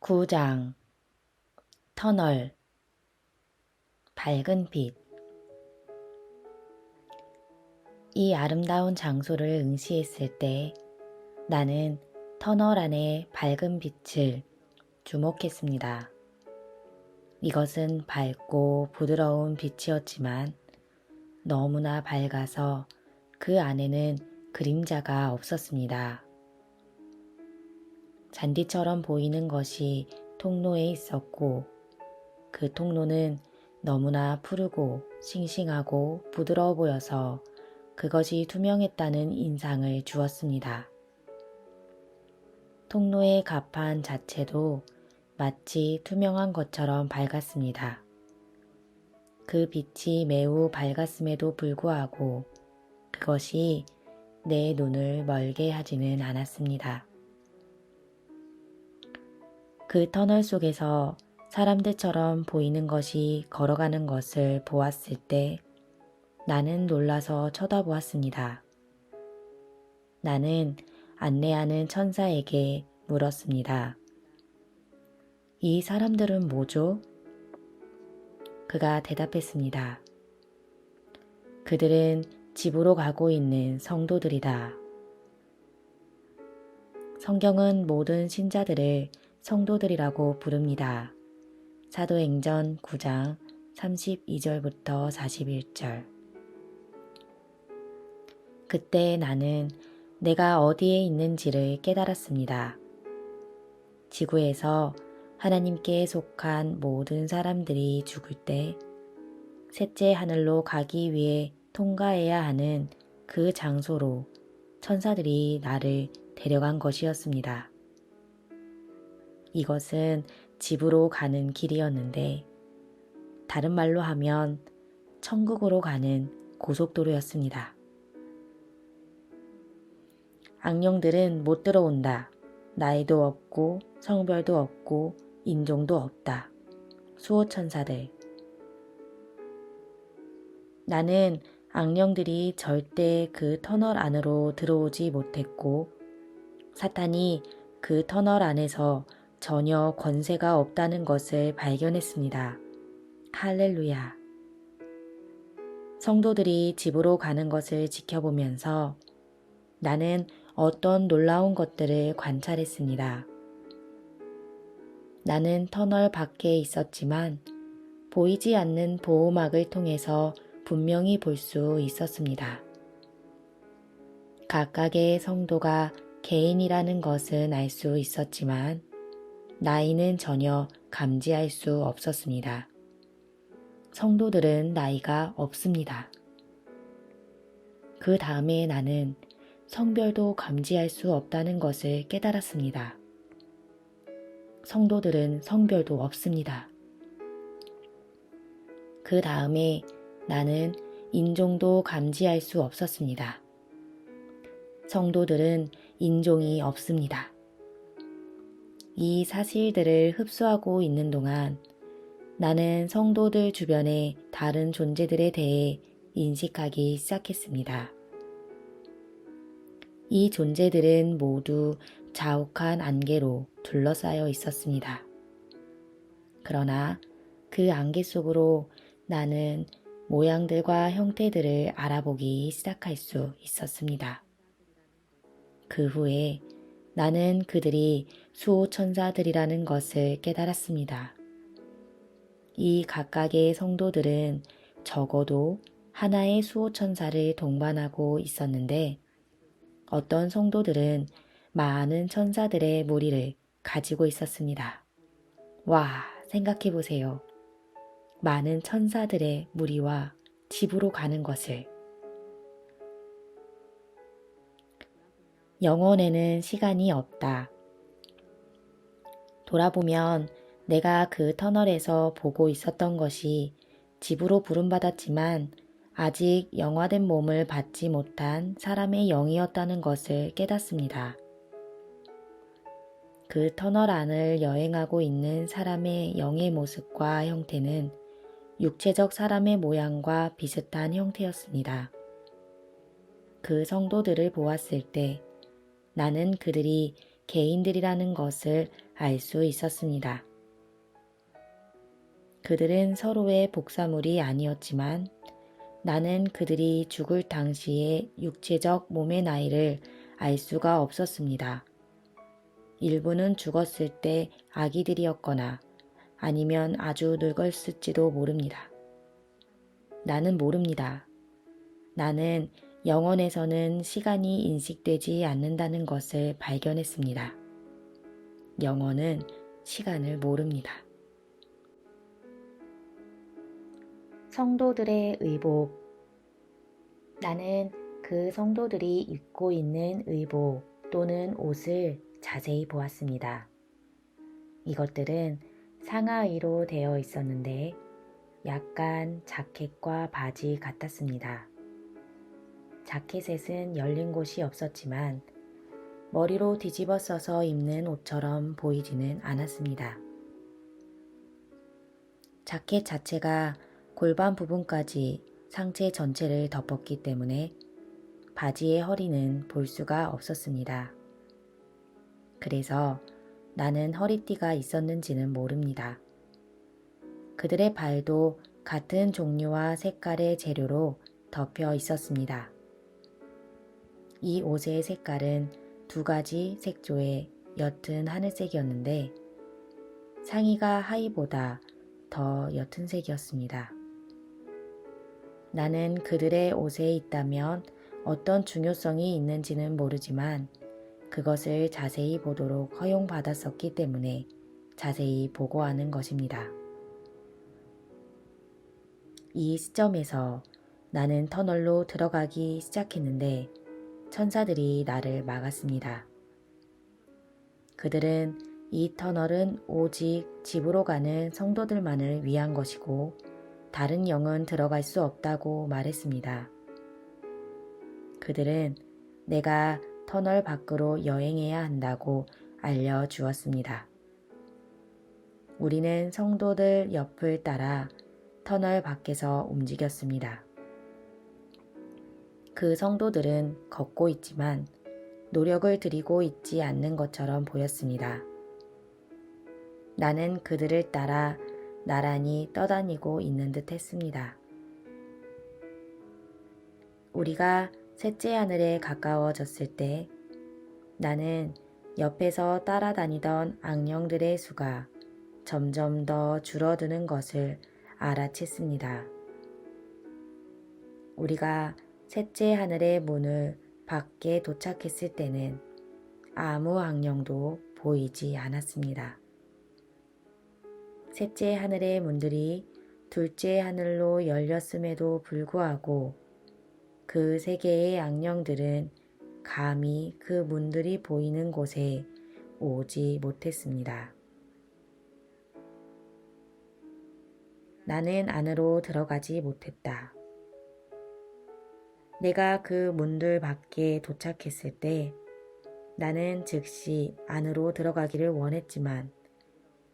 9장 터널 밝은 빛. 이 아름다운 장소를 응시했을 때 나는 터널 안의 밝은 빛을 주목했습니다. 이것은 밝고 부드러운 빛이었지만 너무나 밝아서 그 안에는 그림자가 없었습니다. 잔디처럼 보이는 것이 통로에 있었고 그 통로는 너무나 푸르고 싱싱하고 부드러워 보여서 그것이 투명했다는 인상을 주었습니다. 통로의 가판 자체도 마치 투명한 것처럼 밝았습니다. 그 빛이 매우 밝았음에도 불구하고 그것이 내 눈을 멀게 하지는 않았습니다. 그 터널 속에서 사람들처럼 보이는 것이 걸어가는 것을 보았을 때 나는 놀라서 쳐다보았습니다. 나는 안내하는 천사에게 물었습니다. 이 사람들은 뭐죠? 그가 대답했습니다. 그들은 집으로 가고 있는 성도들이다. 성경은 모든 신자들을 성도들이라고 부릅니다. 사도행전 9장 32절부터 41절. 그때 나는 내가 어디에 있는지를 깨달았습니다. 지구에서 하나님께 속한 모든 사람들이 죽을 때 셋째 하늘로 가기 위해 통과해야 하는 그 장소로 천사들이 나를 데려간 것이었습니다. 이것은 집으로 가는 길이었는데 다른 말로 하면 천국으로 가는 고속도로였습니다. 악령들은 못 들어온다. 나이도 없고 성별도 없고 인종도 없다. 수호천사들. 나는 악령들이 절대 그 터널 안으로 들어오지 못했고 사탄이 그 터널 안에서 전혀 권세가 없다는 것을 발견했습니다. 할렐루야. 성도들이 집으로 가는 것을 지켜보면서 나는 어떤 놀라운 것들을 관찰했습니다. 나는 터널 밖에 있었지만 보이지 않는 보호막을 통해서 분명히 볼 수 있었습니다. 각각의 성도가 개인이라는 것은 알 수 있었지만 나이는 전혀 감지할 수 없었습니다. 성도들은 나이가 없습니다. 그 다음에 나는 성별도 감지할 수 없다는 것을 깨달았습니다. 성도들은 성별도 없습니다. 그 다음에 나는 인종도 감지할 수 없었습니다. 성도들은 인종이 없습니다. 이 사실들을 흡수하고 있는 동안 나는 성도들 주변의 다른 존재들에 대해 인식하기 시작했습니다. 이 존재들은 모두 자욱한 안개로 둘러싸여 있었습니다. 그러나 그 안개 속으로 나는 모양들과 형태들을 알아보기 시작할 수 있었습니다. 그 후에 나는 그들이 수호천사들이라는 것을 깨달았습니다. 이 각각의 성도들은 적어도 하나의 수호천사를 동반하고 있었는데 어떤 성도들은 많은 천사들의 무리를 가지고 있었습니다. 와, 생각해 보세요. 많은 천사들의 무리와 집으로 가는 것을. 영혼에는 시간이 없다. 돌아보면 내가 그 터널에서 보고 있었던 것이 집으로 부름받았지만 아직 영화된 몸을 받지 못한 사람의 영이었다는 것을 깨닫습니다. 그 터널 안을 여행하고 있는 사람의 영의 모습과 형태는 육체적 사람의 모양과 비슷한 형태였습니다. 그 성도들을 보았을 때 나는 그들이 개인들이라는 것을 알 수 있었습니다. 그들은 서로의 복사물이 아니었지만 나는 그들이 죽을 당시의 육체적 몸의 나이를 알 수가 없었습니다. 일부는 죽었을 때 아기들이었거나 아니면 아주 늙었을지도 모릅니다. 나는 모릅니다. 나는 영혼에서는 시간이 인식되지 않는다는 것을 발견했습니다. 영혼은 시간을 모릅니다. 성도들의 의복. 나는 그 성도들이 입고 있는 의복 또는 옷을 자세히 보았습니다. 이것들은 상하의로 되어 있었는데 약간 자켓과 바지 같았습니다. 자켓에는 열린 곳이 없었지만 머리로 뒤집어 써서 입는 옷처럼 보이지는 않았습니다. 자켓 자체가 골반 부분까지 상체 전체를 덮었기 때문에 바지의 허리는 볼 수가 없었습니다. 그래서 나는 허리띠가 있었는지는 모릅니다. 그들의 발도 같은 종류와 색깔의 재료로 덮여 있었습니다. 이 옷의 색깔은 2가지 색조의 옅은 하늘색이었는데 상의가 하의보다 더 옅은 색이었습니다. 나는 그들의 옷에 있다면 어떤 중요성이 있는지는 모르지만 그것을 자세히 보도록 허용받았었기 때문에 자세히 보고하는 것입니다. 이 시점에서 나는 터널로 들어가기 시작했는데 천사들이 나를 막았습니다. 그들은 이 터널은 오직 집으로 가는 성도들만을 위한 것이고 다른 영은 들어갈 수 없다고 말했습니다. 그들은 내가 터널 밖으로 여행해야 한다고 알려주었습니다. 우리는 성도들 옆을 따라 터널 밖에서 움직였습니다. 그 성도들은 걷고 있지만 노력을 들이고 있지 않는 것처럼 보였습니다. 나는 그들을 따라 나란히 떠다니고 있는 듯 했습니다. 우리가 셋째 하늘에 가까워졌을 때 나는 옆에서 따라다니던 악령들의 수가 점점 더 줄어드는 것을 알아챘습니다. 우리가 셋째 하늘의 문을 밖에 도착했을 때는 아무 악령도 보이지 않았습니다. 셋째 하늘의 문들이 둘째 하늘로 열렸음에도 불구하고 그 세 개의 악령들은 감히 그 문들이 보이는 곳에 오지 못했습니다. 나는 안으로 들어가지 못했다. 내가 그 문들 밖에 도착했을 때 나는 즉시 안으로 들어가기를 원했지만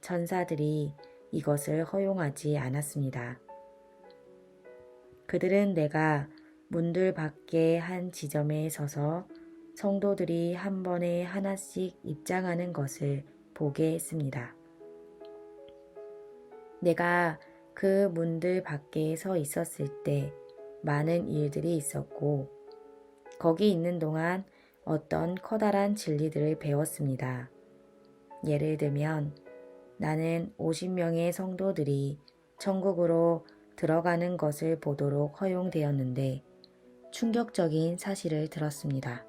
천사들이 이것을 허용하지 않았습니다. 그들은 내가 문들 밖에 한 지점에 서서 성도들이 한 번에 하나씩 입장하는 것을 보게 했습니다. 내가 그 문들 밖에 서 있었을 때 많은 일들이 있었고 거기 있는 동안 어떤 커다란 진리들을 배웠습니다. 예를 들면 나는 50명의 성도들이 천국으로 들어가는 것을 보도록 허용되었는데 충격적인 사실을 들었습니다.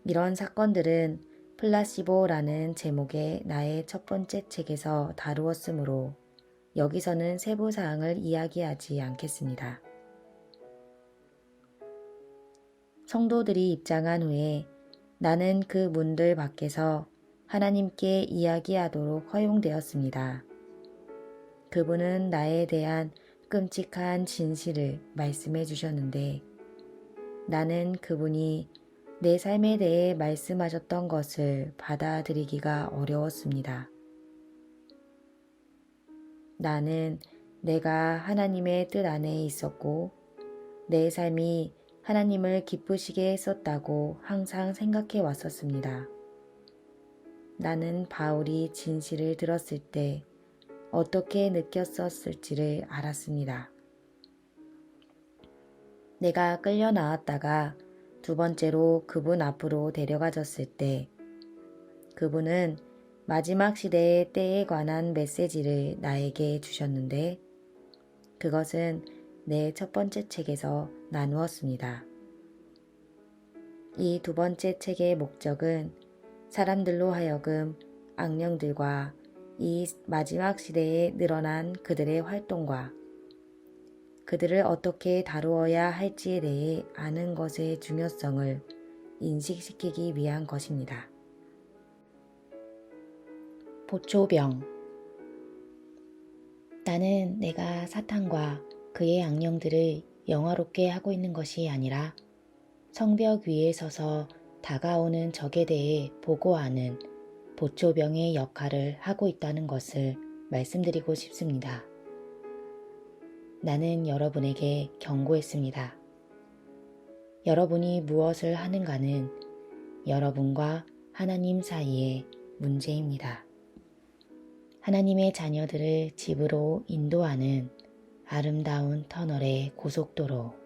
이런 사건들은 플라시보라는 제목의 나의 첫 번째 책에서 다루었으므로 여기서는 세부 사항을 이야기하지 않겠습니다. 성도들이 입장한 후에 나는 그 문들 밖에서 하나님께 이야기하도록 허용되었습니다. 그분은 나에 대한 끔찍한 진실을 말씀해 주셨는데 나는 그분이 내 삶에 대해 말씀하셨던 것을 받아들이기가 어려웠습니다. 나는 내가 하나님의 뜻 안에 있었고 내 삶이 하나님을 기쁘시게 했었다고 항상 생각해 왔었습니다. 나는 바울이 진실을 들었을 때 어떻게 느꼈었을지를 알았습니다. 내가 끌려 나왔다가 두 번째로 그분 앞으로 데려가졌을 때 그분은 마지막 시대의 때에 관한 메시지를 나에게 주셨는데 그것은 내 첫 번째 책에서 나누었습니다. 이 두 번째 책의 목적은 사람들로 하여금 악령들과 이 마지막 시대에 늘어난 그들의 활동과 그들을 어떻게 다루어야 할지에 대해 아는 것의 중요성을 인식시키기 위한 것입니다. 보초병. 나는 내가 사탄과 그의 악령들을 영화롭게 하고 있는 것이 아니라 성벽 위에 서서 다가오는 적에 대해 보고하는 보초병의 역할을 하고 있다는 것을 말씀드리고 싶습니다. 나는 여러분에게 경고했습니다. 여러분이 무엇을 하는가는 여러분과 하나님 사이의 문제입니다. 하나님의 자녀들을 집으로 인도하는 아름다운 터널의 고속도로.